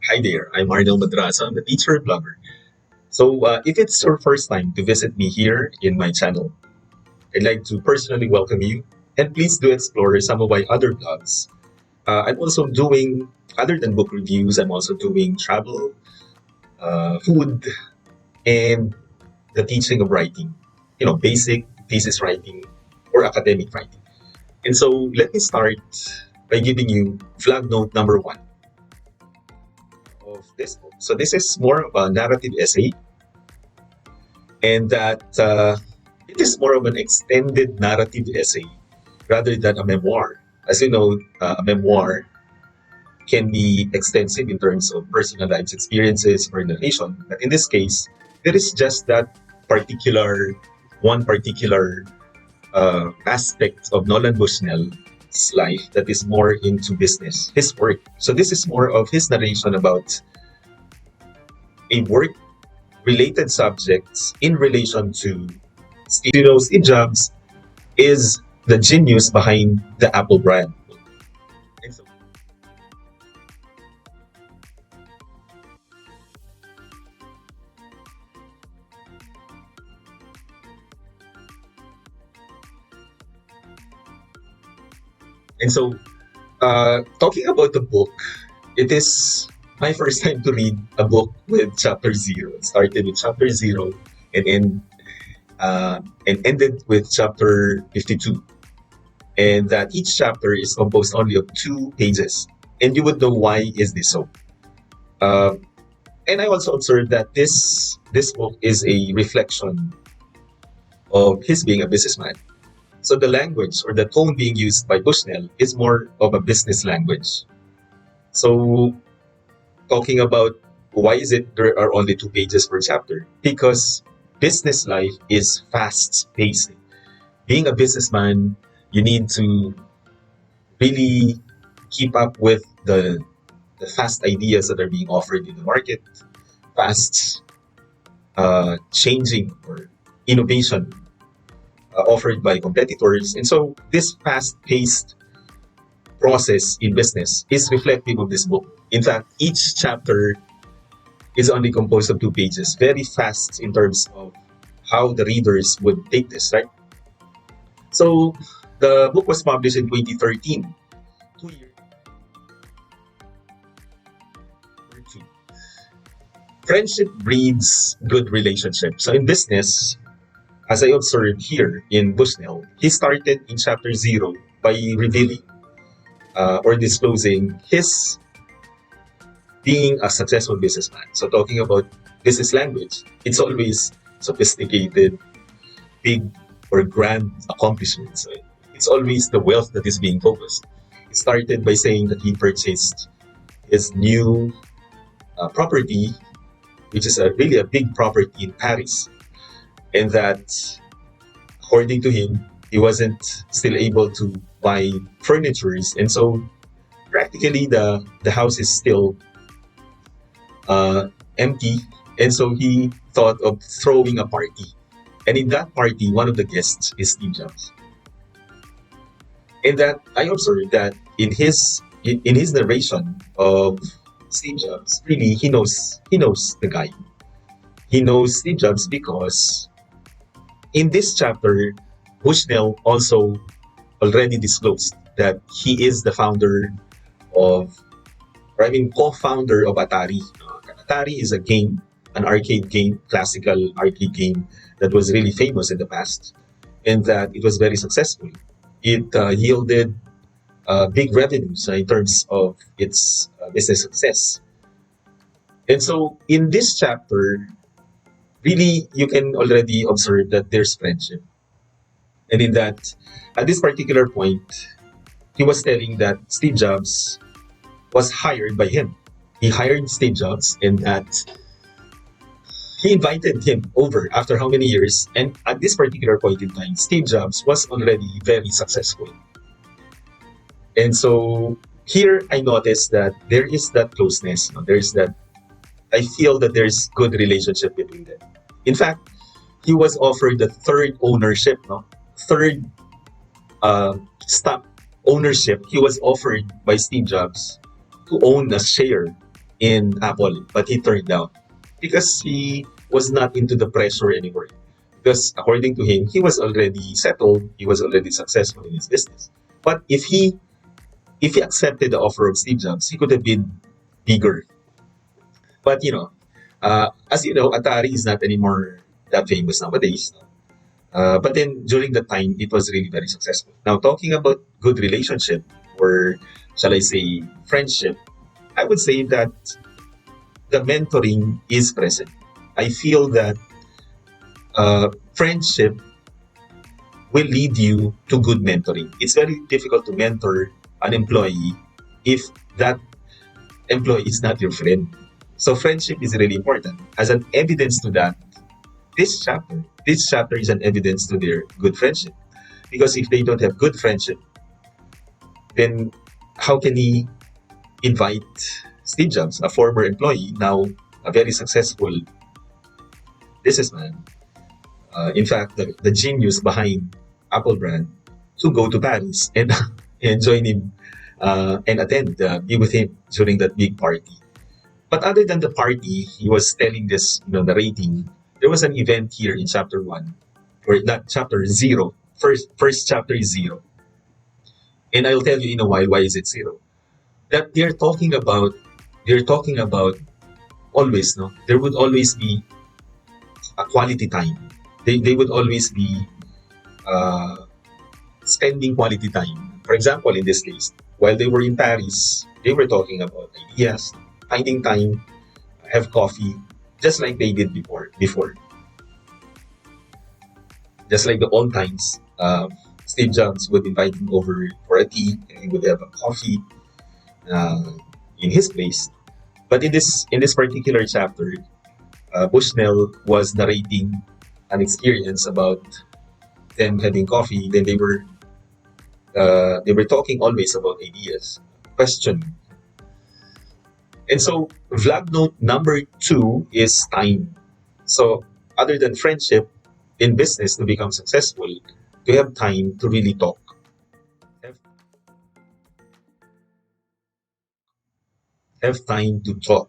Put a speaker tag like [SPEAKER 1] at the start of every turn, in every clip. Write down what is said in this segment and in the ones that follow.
[SPEAKER 1] Hi there, I'm Arnel Madrasa. I'm a teacher and blogger. So, if it's your first time to visit me here in my channel, I'd like to personally welcome you. And please do explore some of my other blogs. I'm also doing, other than book reviews, I'm also doing travel, food, and the teaching of writing. Basic thesis writing or academic writing. And so, let me start by giving you vlog note number one of this book. So, this is more of a narrative essay and that it is more of an extended narrative essay rather than a memoir. As you know, a memoir can be extensive in terms of personal life experiences or narration, but in this case, there is just that particular one particular aspect of Nolan Bushnell's life that is more into business, his work. So this is more of his narration about a work related subjects in relation to Steve Jobs is the genius behind the Apple brand. And so, and so, talking about the book, it is my first time to read a book with chapter zero. It started with chapter zero and ended with chapter 52. And that each chapter is composed only of 2 pages. And you would know why is this so. Uh, and I also observed that this book is a reflection of his being a businessman. So the language or the tone being used by Bushnell is more of a business language. So talking about why is it there are only 2 pages per chapter? Because business life is fast paced. Being a businessman, you need to really keep up with the fast ideas that are being offered in the market, fast changing or innovation offered by competitors. And so this fast paced process in business is reflective of this book. In fact, each chapter is only composed of 2 pages, very fast in terms of how the readers would take this, right? So the book was published in 2013, 2 years or two. Friendship breeds good relationships. So in business, as I observed here in Bushnell, he started in chapter zero by revealing or disclosing his being a successful businessman. So talking about business language, it's always sophisticated, big or grand accomplishments. So it's always the wealth that is being focused. He started by saying that he purchased his new property, which is really a big property in Paris, and that according to him, he wasn't still able to buy furnitures, and so practically the house is still empty. And so he thought of throwing a party, and in that party, one of the guests is Steve Jobs. And that I observed that in his narration of Steve Jobs, really he knows the guy. He knows Steve Jobs because in this chapter, Bushnell also already disclosed that he is the founder of, or I mean, co-founder of Atari. Atari is a game, an arcade game, classical arcade game that was really famous in the past, and that it was very successful. It yielded big revenues in terms of its business success. And so, in this chapter, really you can already observe that there's friendship. And in that, at this particular point, he was telling that Steve Jobs was hired by him. He hired Steve Jobs, and that he invited him over after how many years. And at this particular point in time, Steve Jobs was already very successful. And so here I noticed that there is that closeness. There's that, I feel that there's good relationship between them. In fact, he was offered the third ownership, third stock ownership. He was offered by Steve Jobs to own a share in Apple, but he turned down because he was not into the pressure anymore. Because according to him, he was already settled, he was already successful in his business. But if he accepted the offer of Steve Jobs, he could have been bigger. But as you know, Atari is not anymore that famous nowadays. But then during that time, it was really very successful. Now, talking about good relationship, or shall I say friendship, I would say that the mentoring is present. I feel that friendship will lead you to good mentoring. It's very difficult to mentor an employee if that employee is not your friend. So friendship is really important. As an evidence to that, this chapter is an evidence to their good friendship. Because if they don't have good friendship, then how can he invite Steve Jobs, a former employee, now a very successful businessman, in fact, the genius behind Apple brand, to go to Paris and and join him and attend, be with him during that big party. But other than the party, he was telling this, narrating. There was an event here in chapter one, or not chapter zero. First chapter is zero, and I'll tell you in a while why is it zero. That they're talking about always, no. There would always be a quality time. They would always be uh, spending quality time. For example, in this case, while they were in Paris, they were talking about ideas, finding time, have coffee, just like they did before, just like the old times. Steve Jobs would invite him over for a tea, and he would have a coffee uh, in his place. But in this particular chapter, Bushnell was narrating an experience about them having coffee. Then they were talking always about ideas, questioning. And so vlog note number two is time. So other than friendship, in business to become successful, to have time to really talk, have, have time to talk,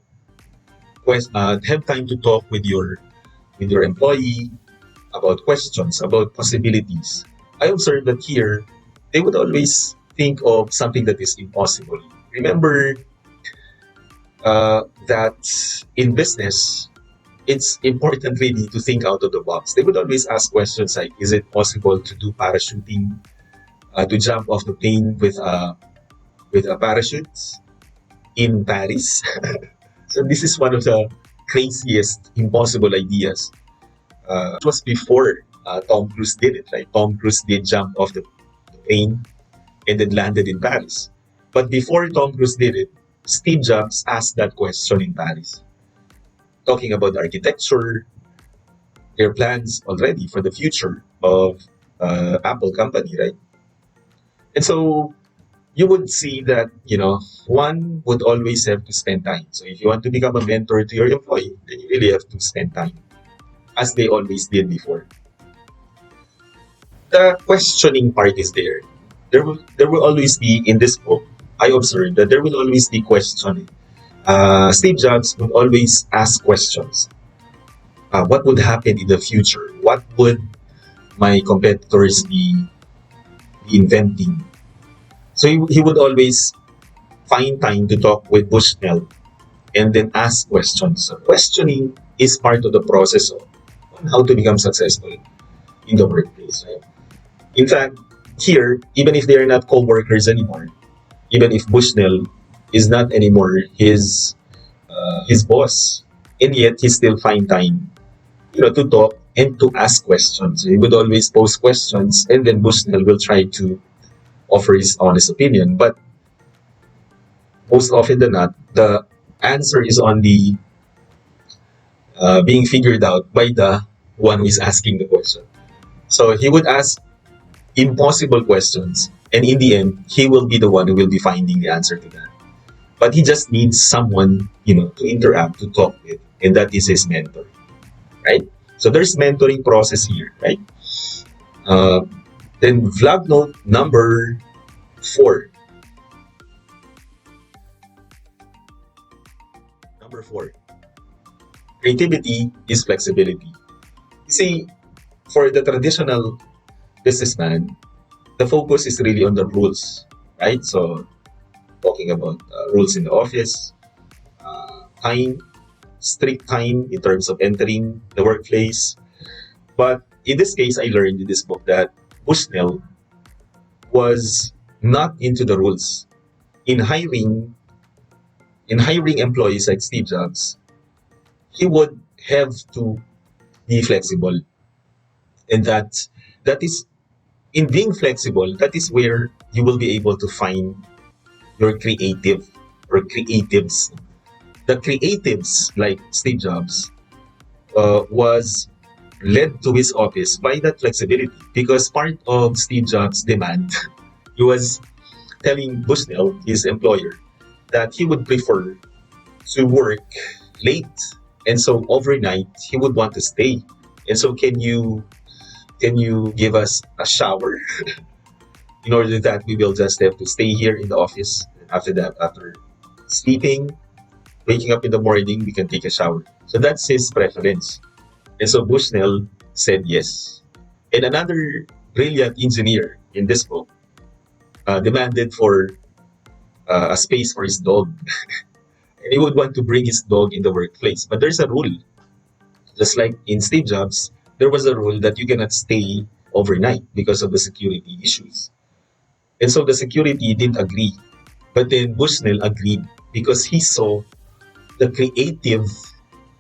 [SPEAKER 1] have time to talk with your employee about questions, about possibilities. I observed that here they would always think of something that is impossible. Remember that in business, it's important really to think out of the box. They would always ask questions like, is it possible to do parachuting, to jump off the plane with a parachute in Paris? So this is one of the craziest, impossible ideas. It was before Tom Cruise did it, right? Tom Cruise did jump off the plane and then landed in Paris. But before Tom Cruise did it, Steve Jobs asked that question in Paris, talking about architecture, their plans already for the future of Apple company, right? And so you would see that, one would always have to spend time. So if you want to become a mentor to your employee, then you really have to spend time, as they always did before. The questioning part is there. There will always be in this book. I observed that there will always be questioning. Steve Jobs would always ask questions. What would happen in the future? What would my competitors be inventing? So he would always find time to talk with Bushnell and then ask questions. So questioning is part of the process of on how to become successful in the workplace, right? In fact, here, even if they are not co-workers anymore, even if Bushnell is not anymore his boss, and yet he still find time, to talk and to ask questions. He would always pose questions, and then Bushnell will try to offer his honest opinion. But most often than not, the answer is only being figured out by the one who is asking the question. So he would ask impossible questions, and in the end, he will be the one who will be finding the answer to that. But he just needs someone, to interact, to talk with, and that is his mentor, right? So there's mentoring process here, right? Uh, then vlog note number four. Number four, creativity is flexibility. You see, for the traditional businessman, the focus is really on the rules, right? So, talking about rules in the office, time, strict time in terms of entering the workplace. But in this case, I learned in this book that Bushnell was not into the rules. In hiring, in hiring employees like Steve Jobs, he would have to be flexible, and that is in being flexible. That is where you will be able to find your creative or creatives. The creatives like Steve Jobs was led to his office by that flexibility because part of Steve Jobs' demand, he was telling Bushnell, his employer, that he would prefer to work late. And so overnight, he would want to stay. And so can you give us a shower in order that we will just have to stay here in the office? After that, after sleeping, waking up in the morning, we can take a shower. So that's his preference. And so Bushnell said yes. And another brilliant engineer in this book demanded for a space for his dog. And he would want to bring his dog in the workplace. But there's a rule. Just like in Steve Jobs, there was a rule that you cannot stay overnight because of the security issues. And so the security didn't agree. But then Bushnell agreed because he saw the creative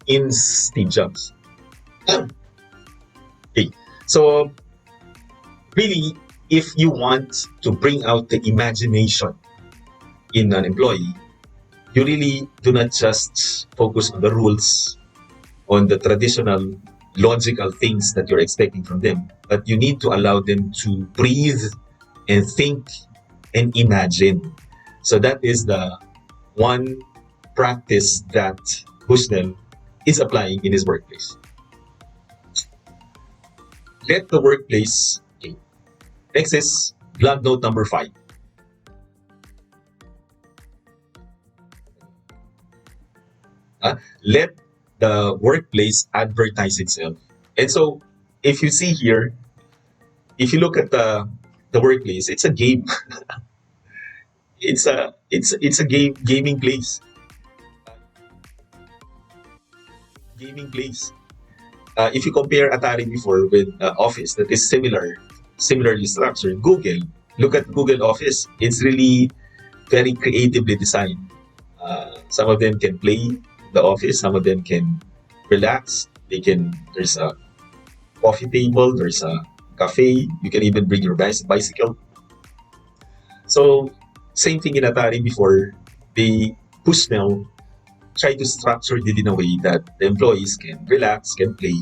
[SPEAKER 1] in Steve Jobs. Okay. So really, if you want to bring out the imagination in an employee, you really do not just focus on the rules, on the traditional logical things that you're expecting from them, but you need to allow them to breathe and think and imagine. So that is the one practice that Bushnell is applying in his workplace. Let the workplace. Okay. Next is blood note number five. Let the workplace advertise itself. And so, if you see here, if you look at the workplace, it's a game. It's a gaming place. Gaming place. If you compare Atari before with Office, that is similarly structured. Google, look at Google Office. It's really very creatively designed. Some of them can play the office. Some of them can relax. They can. There's a coffee table. There's a cafe. You can even bring your bicycle. So same thing in Atari before. They push now try to structure it in a way that the employees can relax, can play.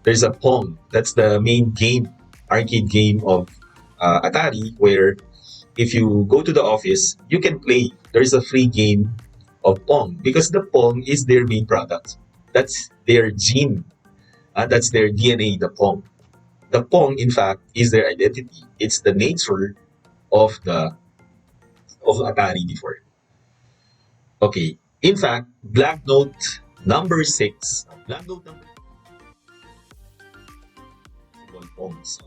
[SPEAKER 1] There's a Pong. That's the main game, arcade game of Atari, where if you go to the office, you can play. There's a free game of Pong because the Pong is their main product. That's their gene. That's their DNA, the Pong. The Pong, in fact, is their identity. It's the nature of the of Atari before. Okay. In fact, Black Note number six. Black Note number Pongs.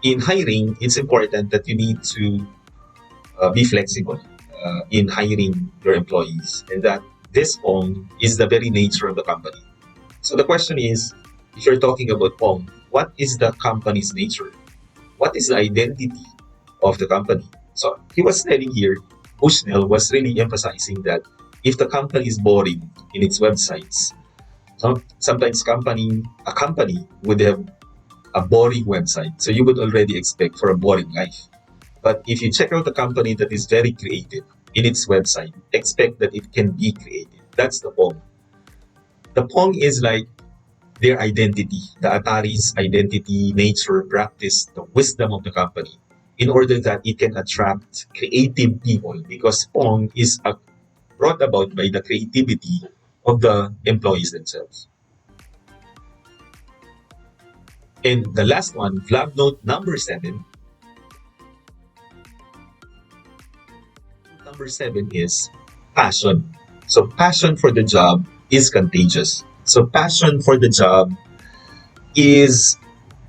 [SPEAKER 1] In hiring, it's important that you need to be flexible in hiring your employees, and that this Pong is the very nature of the company. So the question is, if you're talking about Pong, what is the company's nature? What is the identity of the company? So he was telling here, Bushnell was really emphasizing that if the company is boring in its websites, sometimes a company would have a boring website. So you would already expect for a boring life. But if you check out a company that is very creative in its website, expect that it can be creative. That's the Pong. The Pong is like their identity, the Atari's identity, nature, practice, the wisdom of the company, in order that it can attract creative people because Pong is brought about by the creativity of the employees themselves. And the last one, flag note number seven. Number seven is passion. So passion for the job is contagious. So passion for the job is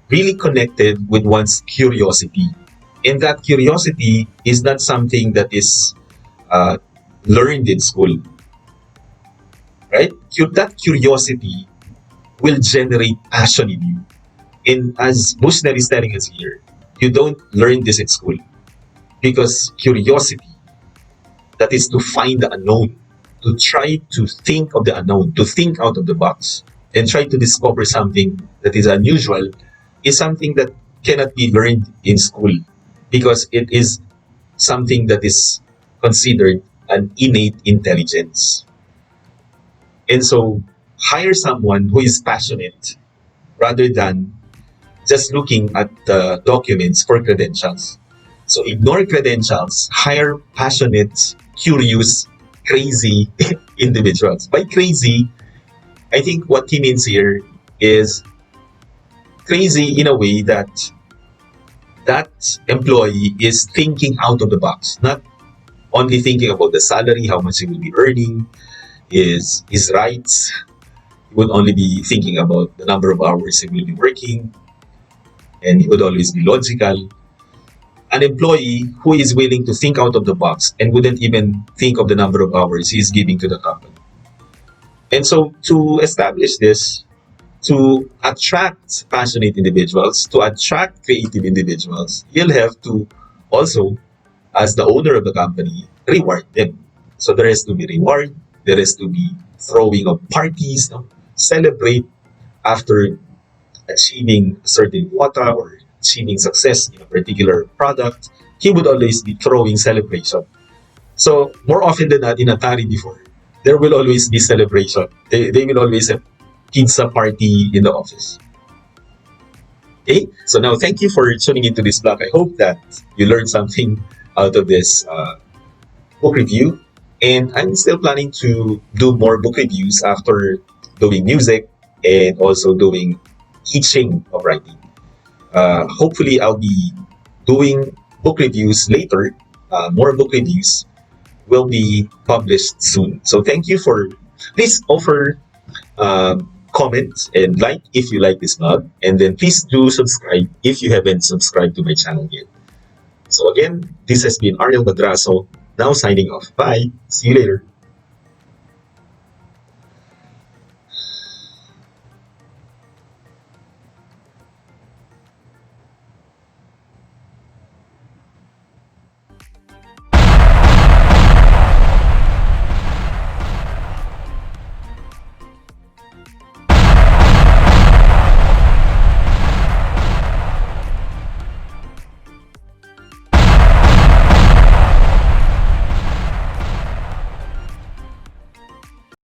[SPEAKER 1] really connected with one's curiosity. And that curiosity is not something that is uh, learned in school, right? That curiosity will generate passion in you. And as Bushnell is telling us here, you don't learn this in school because curiosity, that is to find the unknown, to try to think of the unknown, to think out of the box, and try to discover something that is unusual, is something that cannot be learned in school because it is something that is considered an innate intelligence. And so, hire someone who is passionate rather than just looking at the documents for credentials. So ignore credentials, hire passionate, curious, crazy individuals. By crazy, I think what he means here is crazy in a way that that employee is thinking out of the box, not only thinking about the salary, how much he will be earning, his rights. He would only be thinking about the number of hours he will be working, and he would always be logical. An employee who is willing to think out of the box and wouldn't even think of the number of hours he's giving to the company. And so to establish this, to attract passionate individuals, to attract creative individuals, you'll have to also, as the owner of the company, reward them. So there has to be reward, there has to be throwing of parties, no? Celebrate after achieving a certain quota or achieving success in a particular product. He would always be throwing celebration. So more often than not, in Atari before, there will always be celebration. They will always have pizza party in the office. Okay, so now thank you for tuning into this blog. I hope that you learned something out of this book review. And I'm still planning to do more book reviews after doing music and also doing teaching of writing. Hopefully, I'll be doing book reviews later. More book reviews will be published soon. So thank you for, please offer comment and like if you like this blog, and then please do subscribe if you haven't subscribed to my channel yet. So again, this has been Ariel Madraso, now signing off. Bye. See you later.